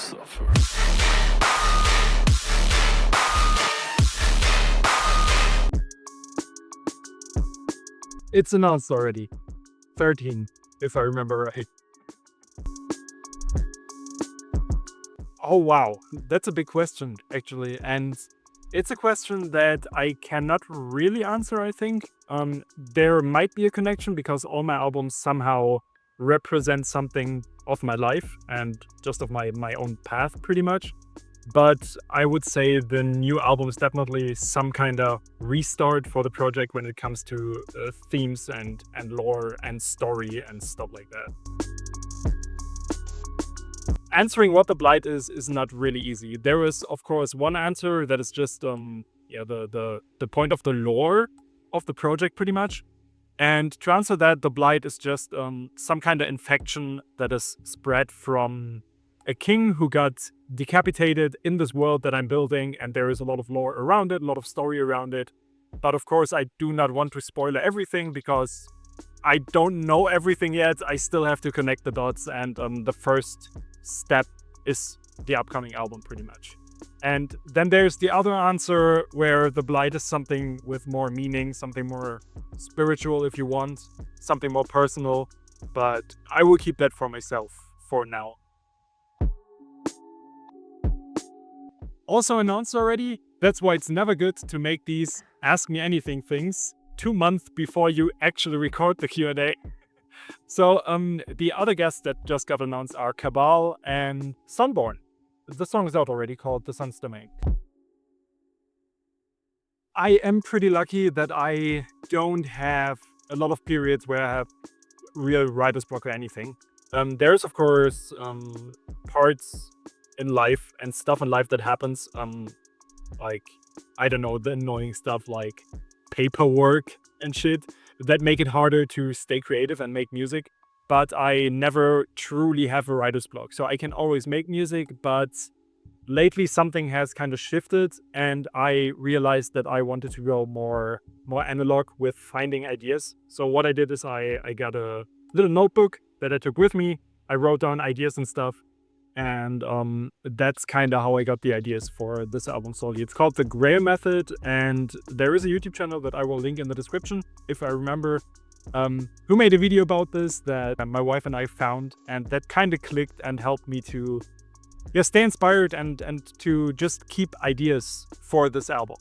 suffer. It's announced already. 13, if I remember right. Oh wow, that's a big question actually, and it's a question that I cannot really answer, I think. There might be a connection because all my albums somehow represent something of my life and just of my own path pretty much. But I would say the new album is definitely some kind of restart for the project when it comes to themes and lore and story and stuff like that. Answering what the Blight is not really easy. There is, of course, one answer that is just the point of the lore of the project pretty much. And to answer that, the Blight is just some kind of infection that is spread from a king who got decapitated in this world that I'm building, and there is a lot of lore around it, a lot of story around it. But of course, I do not want to spoil everything because I don't know everything yet. I still have to connect the dots, and the first step is the upcoming album pretty much. And then there's the other answer where the Blight is something with more meaning, something more spiritual if you want, something more personal, but I will keep that for myself for now. Also announced already, that's why it's never good to make these Ask Me Anything things 2 months before you actually record the Q&A. So the other guests that just got announced are Cabal and Sunborn. The song is out already, called The Sun's Domain. I am pretty lucky that I don't have a lot of periods where I have real writer's block or anything. There's of course parts in life and stuff in life that happens, like, I don't know, the annoying stuff like paperwork and shit that make it harder to stay creative and make music. But I never truly have a writer's block, so I can always make music. But lately something has kind of shifted, and I realized that I wanted to go more analog with finding ideas. So what I did is I got a little notebook that I took with me. I wrote down ideas and stuff, and that's kind of how I got the ideas for this album solely. It's called The Grail Method, and there is a YouTube channel that I will link in the description if I remember, who made a video about this that my wife and I found, and that kind of clicked and helped me to stay inspired and to just keep ideas for this album.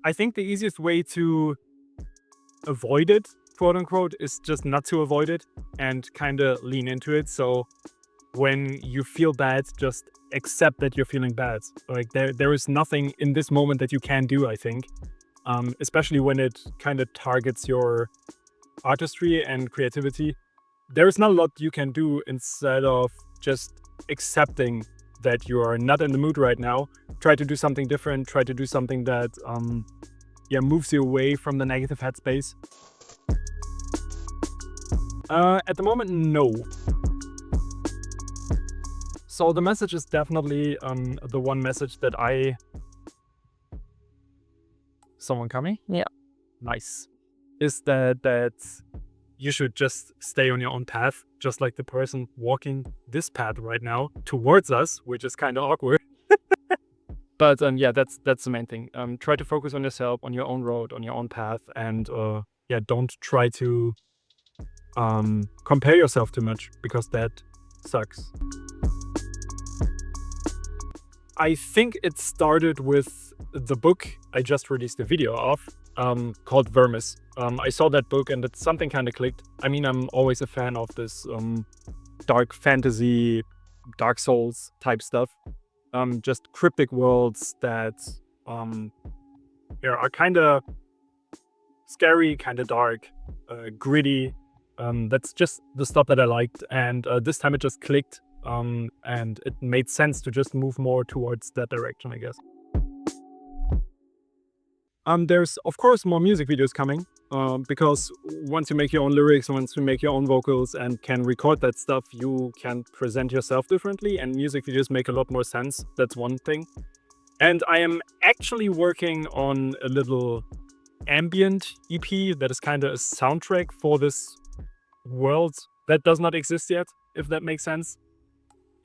I think the easiest way to avoid it, quote unquote, is just not to avoid it and kind of lean into it. So when you feel bad, just accept that you're feeling bad. Like there is nothing in this moment that you can do, I think, especially when it kind of targets your artistry and creativity. There is not a lot you can do instead of just accepting that you are not in the mood right now. Try to do something different. Try to do something that moves you away from the negative headspace. At the moment, no. So the message is definitely the one message that Someone coming? Yeah. Nice. Is that you should just stay on your own path, just like the person walking this path right now towards us, which is kind of awkward. But that's the main thing. Try to focus on yourself, on your own road, on your own path, and don't try to compare yourself too much, because that sucks. I think it started with the book I just released a video of, called Vermis. I saw that book and something kind of clicked. I mean, I'm always a fan of this dark fantasy, Dark Souls type stuff. Just cryptic worlds that are kind of scary, kind of dark, gritty. That's just the stuff that I liked, and this time it just clicked, and it made sense to just move more towards that direction, I guess. There's of course more music videos coming, because once you make your own lyrics, once you make your own vocals and can record that stuff, you can present yourself differently, and music videos make a lot more sense. That's one thing. And I am actually working on a little ambient EP that is kind of a soundtrack for this world that does not exist yet. if that makes sense.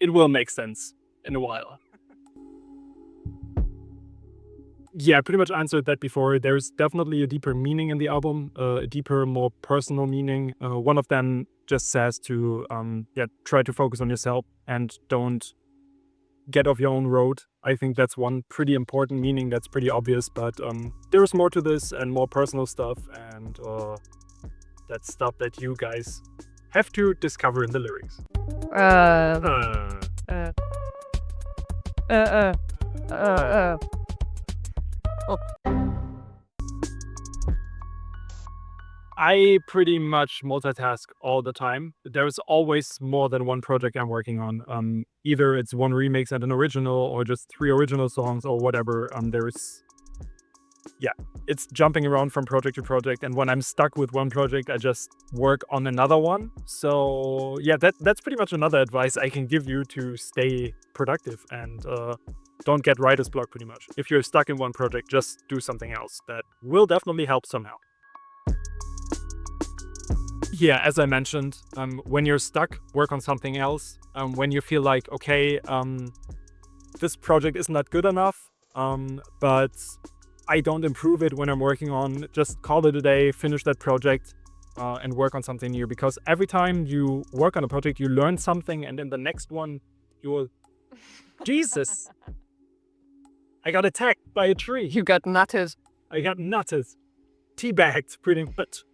It will make sense in a while. Yeah, I pretty much answered that before. There's definitely a deeper meaning in the album, a deeper, more personal meaning. One of them just says to try to focus on yourself and don't get off your own road. I think that's one pretty important meaning that's pretty obvious, but there's more to this and more personal stuff, and that's stuff that you guys have to discover in the lyrics. I pretty much multitask all the time. There's always more than one project I'm working on. Either it's one remix and an original, or just 3 original songs, or whatever. It's jumping around from project to project, and when I'm stuck with one project, I just work on another one. So yeah, that's pretty much another advice I can give you to stay productive and don't get writer's block. Pretty much, if you're stuck in one project, just do something else. That will definitely help somehow. Yeah, as I mentioned, when you're stuck, work on something else. When you feel like, okay, this project is not good enough, but I don't improve it when I'm working on, just call it a day, finish that project, and work on something new. Because every time you work on a project, you learn something, and in the next one, you will... Jesus! I got attacked by a tree. You got nutted. I got nutted. Teabagged, pretty much.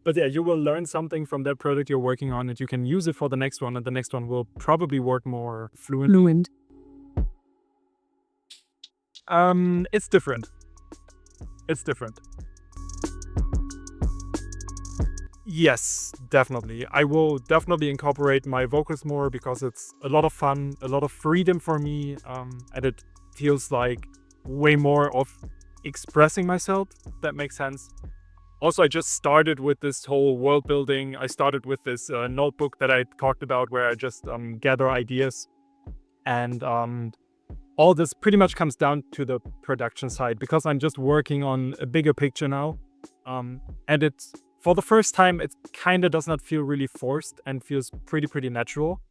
But yeah, you will learn something from that project you're working on, and you can use it for the next one, and the next one will probably work more fluent. It's different. It's different. Yes, definitely. I will definitely incorporate my vocals more, because it's a lot of fun, a lot of freedom for me, and it feels like way more of expressing myself, if that makes sense. Also, I just started with this whole world building. I started with this notebook that I talked about, where I just gather ideas. And all this pretty much comes down to the production side, because I'm just working on a bigger picture now. And it's, for the first time, it kind of does not feel really forced and feels pretty natural.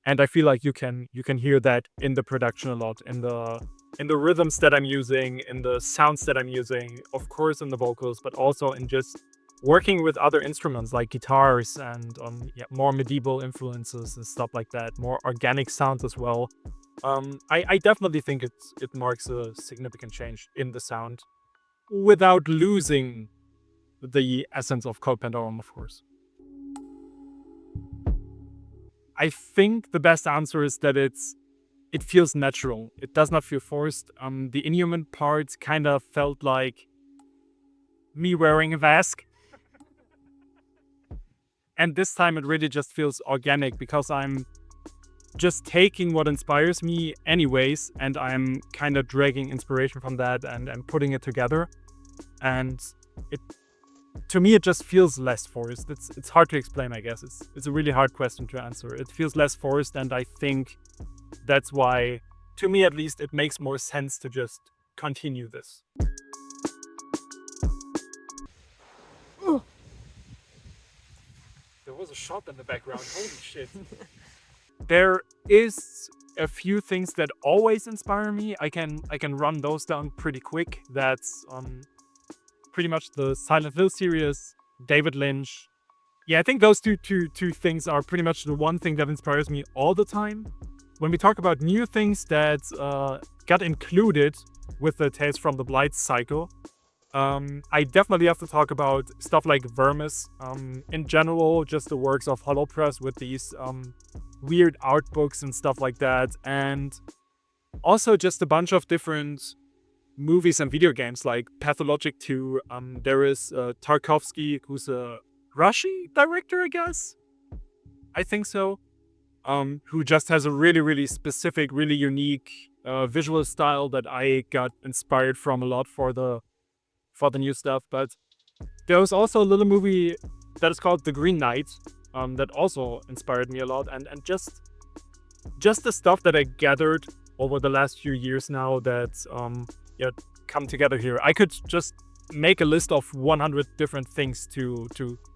And I feel like you can hear that in the production a lot, in the rhythms that I'm using, in the sounds that I'm using, of course in the vocals, but also in just working with other instruments like guitars and more medieval influences and stuff like that, more organic sounds as well. I definitely think it marks a significant change in the sound, without losing the essence of Cold Pandorum, of course. I think the best answer is that it feels natural. It does not feel forced. The inhuman parts kind of felt like me wearing a mask. And this time it really just feels organic, because I'm just taking what inspires me anyways, and I'm kind of dragging inspiration from that and putting it together. And to me, it just feels less forced. It's hard to explain, I guess. It's a really hard question to answer. It feels less forced, and I think that's why, to me at least, it makes more sense to just continue this. There was a shot in the background, holy shit. There is a few things that always inspire me. I can run those down pretty quick. That's pretty much the Silent Hill series, David Lynch. Yeah, I think those two things are pretty much the one thing that inspires me all the time. When we talk about new things that got included with the Tales from the Blight cycle, I definitely have to talk about stuff like Vermis. In general, just the works of Holopress with these weird art books and stuff like that. And also just a bunch of different movies and video games like Pathologic 2. There is Tarkovsky, who's a Russian director, I guess? I think so. Who just has a really specific, really unique visual style that I got inspired from a lot for the new stuff. But there was also a little movie that is called The Green Knight that also inspired me a lot, and just the stuff that I gathered over the last few years now that come together here. I could just make a list of 100 different things to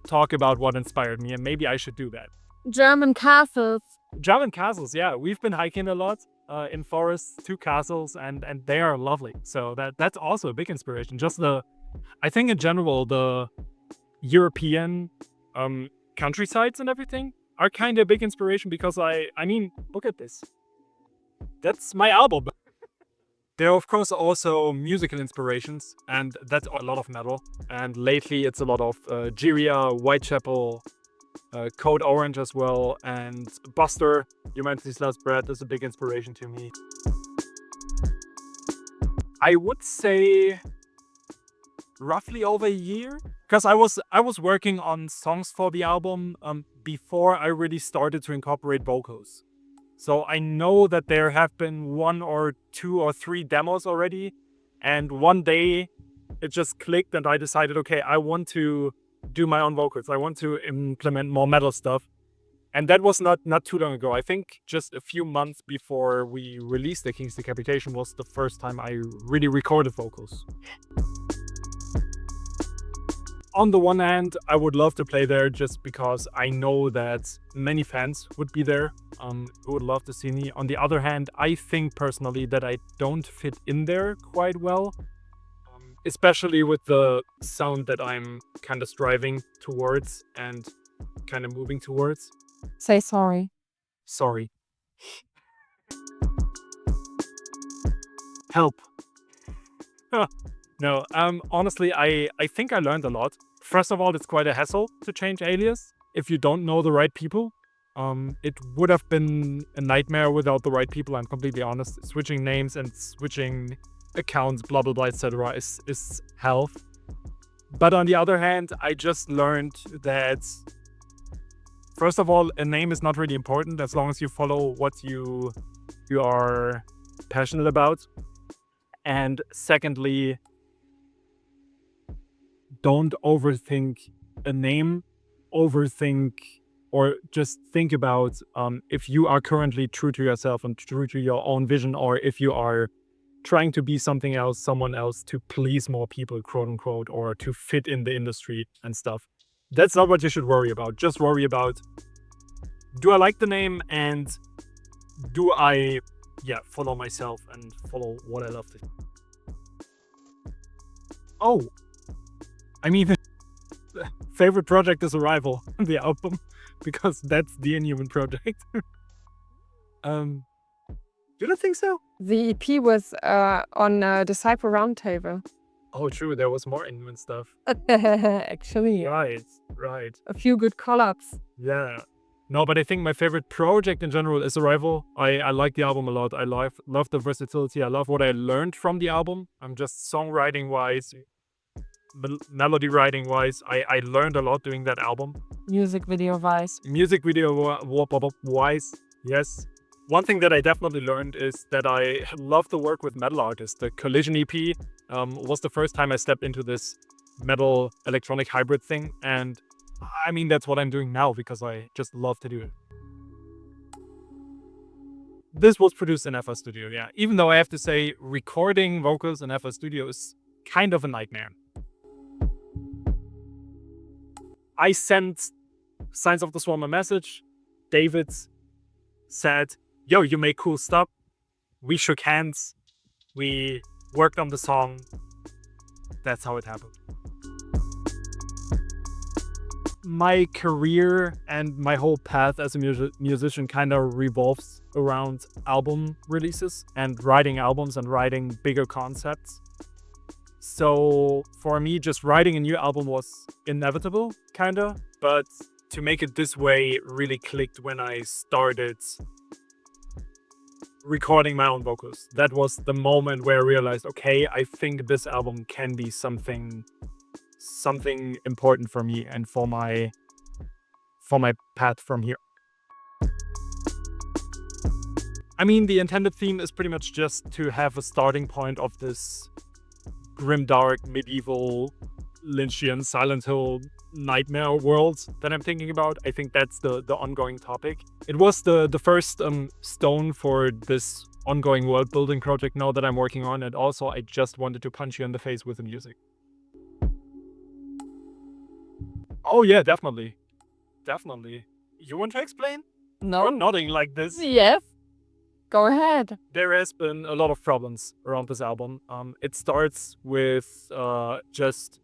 talk about what inspired me, and maybe I should do that. German castles. German castles, yeah. We've been hiking a lot in forests to castles, and they are lovely. So that's also a big inspiration. Just I think in general, the European countrysides and everything are kind of a big inspiration because I mean, look at this. That's my album. There are, of course, also musical inspirations, and that's a lot of metal. And lately, it's a lot of Jiria, Whitechapel, Code Orange as well, and Buster, Humanity's Last Breath is a big inspiration to me. I would say roughly over a year, because I was working on songs for the album before I really started to incorporate vocals. So I know that there have been 1 or 2 or 3 demos already, and one day it just clicked and I decided, okay, I want to do my own vocals. I want to implement more metal stuff. And that was not too long ago. I think just a few months before we released The King's Decapitation was the first time I really recorded vocals. On the one hand, I would love to play there just because I know that many fans would be there who would love to see me. On the other hand, I think personally that I don't fit in there quite well, especially with the sound that I'm kind of striving towards and kind of moving towards. Say sorry. Sorry. Help. No, honestly, I think I learned a lot. First of all, it's quite a hassle to change alias if you don't know the right people. It would have been a nightmare without the right people, I'm completely honest. Switching names and switching accounts, blah blah blah, etc. is hell. But on the other hand, I just learned that first of all, a name is not really important as long as you follow what you are passionate about. And secondly, don't overthink a name. Overthink or just think about if you are currently true to yourself and true to your own vision, or if you are trying to be something else, someone else, to please more people, quote unquote, or to fit in the industry and stuff. That's not what you should worry about. Just worry about, do I like the name, and do I follow myself and follow what I love to. Oh, I mean, favorite project is Arrival, the album, because that's the Inhuman project. You don't think so? The EP was on Disciple Roundtable. Oh, true. There was more Inhuman stuff. Actually, Right. a few good collabs. Yeah. No, but I think my favorite project in general is Arrival. I like the album a lot. I love the versatility. I love what I learned from the album. I'm just songwriting wise, melody writing wise. I learned a lot doing that album. Music video wise. Music video wise, yes. One thing that I definitely learned is that I love to work with metal artists. The Collision EP was the first time I stepped into this metal electronic hybrid thing, and I mean, that's what I'm doing now because I just love to do it. This was produced in FL Studio, yeah. Even though I have to say, recording vocals in FL Studio is kind of a nightmare. I sent Signs of the Swarm a message. David said, yo, you make cool stuff. We shook hands. We worked on the song. That's how it happened. My career and my whole path as a musician kind of revolves around album releases and writing albums and writing bigger concepts. So for me, just writing a new album was inevitable, kind of. But to make it this way really clicked when I started recording my own vocals. That was the moment where I realized, okay, I think this album can be something important for me and for my path from here. I mean, the intended theme is pretty much just to have a starting point of this grimdark, medieval, Lynchian, Silent Hill nightmare world that I'm thinking about. I think that's the ongoing topic. It was the first stone for this ongoing world building project now that I'm working on, and also I just wanted to punch you in the face with the music. Oh yeah, definitely. You want to explain? No? You're nodding like this. Yes. Go ahead. There has been a lot of problems around this album. It starts with just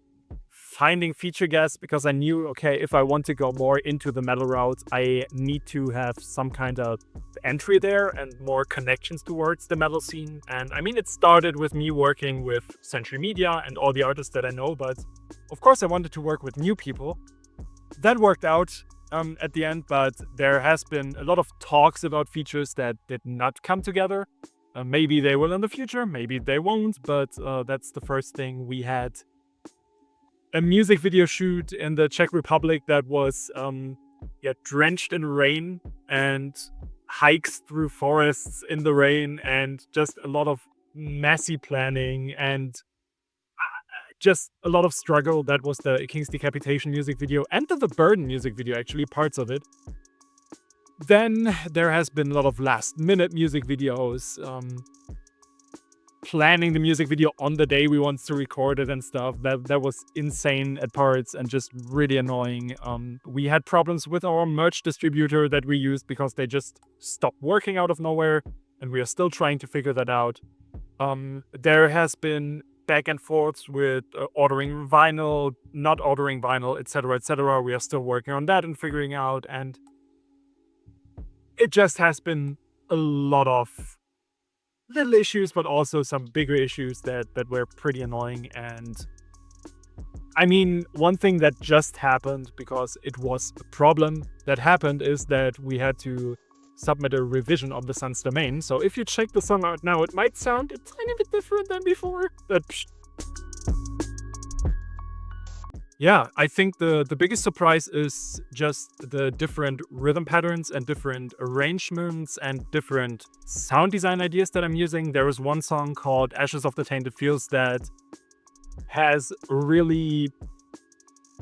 finding feature guests, because I knew, okay, if I want to go more into the metal route, I need to have some kind of entry there and more connections towards the metal scene. And I mean, it started with me working with Century Media and all the artists that I know, but of course I wanted to work with new people. That worked out at the end, but there has been a lot of talks about features that did not come together. Maybe they will in the future, maybe they won't, but that's the first thing. We had a music video shoot in the Czech Republic that was drenched in rain, and hikes through forests in the rain, and just a lot of messy planning and just a lot of struggle. That was the King's Decapitation music video and the Burden music video, actually, parts of it. Then there has been a lot of last-minute music videos, planning the music video on the day we want to record it and stuff. That was insane at parts and just really annoying. We had problems with our merch distributor that we used because they just stopped working out of nowhere, and we are still trying to figure that out. There has been back and forths with ordering vinyl, not ordering vinyl, etc., etc. We are still working on that and figuring out, and it just has been a lot of little issues, but also some bigger issues that were pretty annoying. And I mean, one thing that just happened, because it was a problem that happened, is that we had to submit a revision of the Sun's domain. So if you check the song out now, it might sound a tiny bit different than before. But yeah, I think the biggest surprise is just the different rhythm patterns and different arrangements and different sound design ideas that I'm using. There is one song called Ashes of the Tainted Fields that has really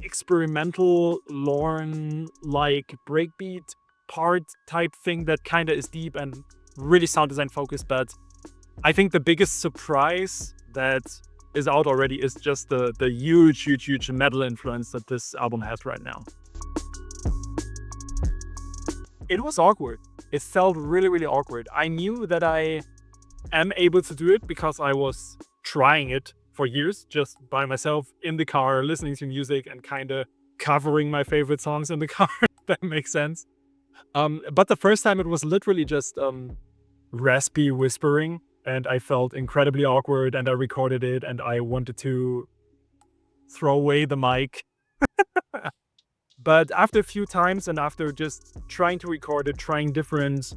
experimental, Lorne-like breakbeat part type thing that kind of is deep and really sound design focused. But I think the biggest surprise that is out already is just the huge metal influence that this album has right now. It was awkward. It felt really awkward. I knew that I am able to do it because I was trying it for years, just by myself in the car, listening to music and kind of covering my favorite songs in the car, if that makes sense. But the first time it was literally just raspy whispering, and I felt incredibly awkward, and I recorded it, and I wanted to throw away the mic. But after a few times, and after just trying to record it, trying different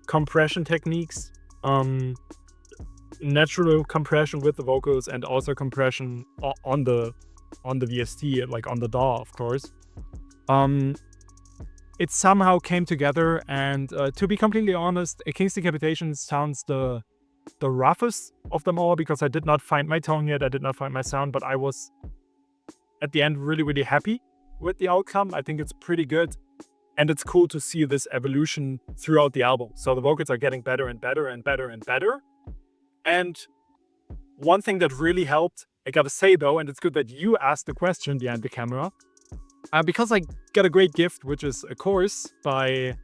compression techniques, natural compression with the vocals and also compression on the VST, like on the DAW, of course, it somehow came together. And to be completely honest, A King's Decapitation sounds the roughest of them all, because I did not find my tone yet, I did not find my sound, but I was at the end really happy with the outcome. I think it's pretty good, and it's cool to see this evolution throughout the album. So the vocals are getting better and better and better and better. And one thing that really helped, I gotta say though, and it's good that you asked the question behind the camera, because I got a great gift, which is a course by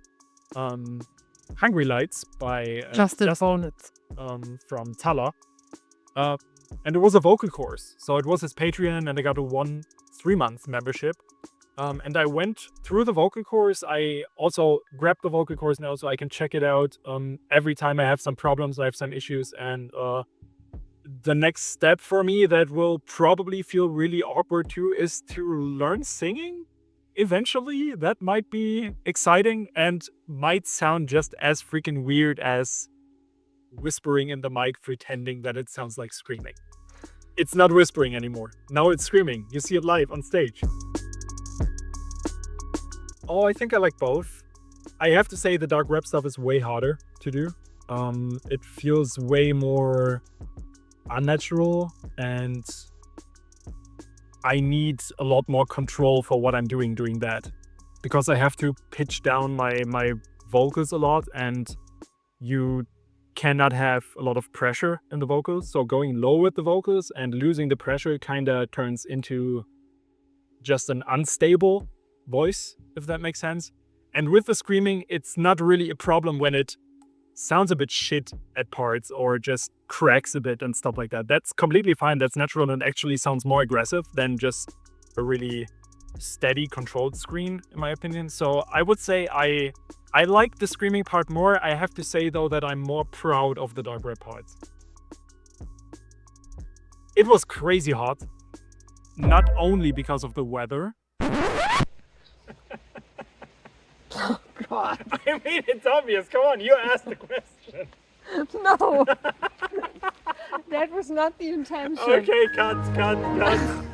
Hungry Lights by Justin from Tala. And it was a vocal course. So it was his Patreon, and I got a 3-month membership. And I went through the vocal course. I also grabbed the vocal course now so I can check it out every time I have some problems, I have some issues. And the next step for me that will probably feel really awkward too is to learn singing. Eventually, that might be exciting and might sound just as freaking weird as whispering in the mic, pretending that it sounds like screaming. It's not whispering anymore. Now it's screaming. You see it live on stage. Oh, I think I like both. I have to say the dark rap stuff is way harder to do. It feels way more unnatural, and I need a lot more control for what I'm doing that. Because I have to pitch down my vocals a lot, and you cannot have a lot of pressure in the vocals. So going low with the vocals and losing the pressure kind of turns into just an unstable voice, if that makes sense. And with the screaming, it's not really a problem when it sounds a bit shit at parts or just cracks a bit and stuff like that. That's completely fine. That's natural and actually sounds more aggressive than just a really steady controlled scream, in my opinion. So I would say I like the screaming part more. I have to say though that I'm more proud of the dark red parts. It was crazy hot, not only because of the weather. Oh God. I mean, it's obvious. Come on, you asked the question. No. That was not the intention. Okay, cut.